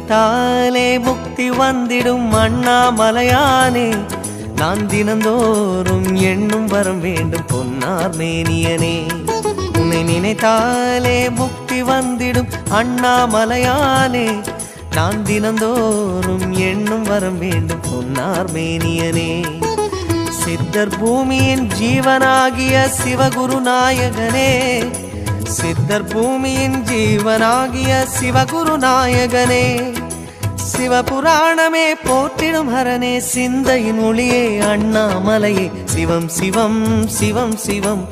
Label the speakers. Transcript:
Speaker 1: நினைத்தாலே முக்தி வந்திடும் அண்ணாமலையானே, நான் தினந்தோறும் எண்ணும் வரம் வேண்டும் பொன்னார் மேனியனே. உன்னை நினைத்தாலே முக்தி வந்திடும் அண்ணாமலையானே, நான் தினந்தோறும் எண்ணும் வரம் வேண்டும் பொன்னார் மேனியனே. சித்தர் பூமியின் ஜீவனாகிய சிவகுரு நாயகனே, சித்தர் பூமியின் ஜீவனாகிய சிவகுரு நாயகனே, சிவபுராணமே போற்றிடும் ஹரனே, சிந்தையின் ஒளியே அண்ணாமலையே, சிவம் சிவம் சிவம் சிவம்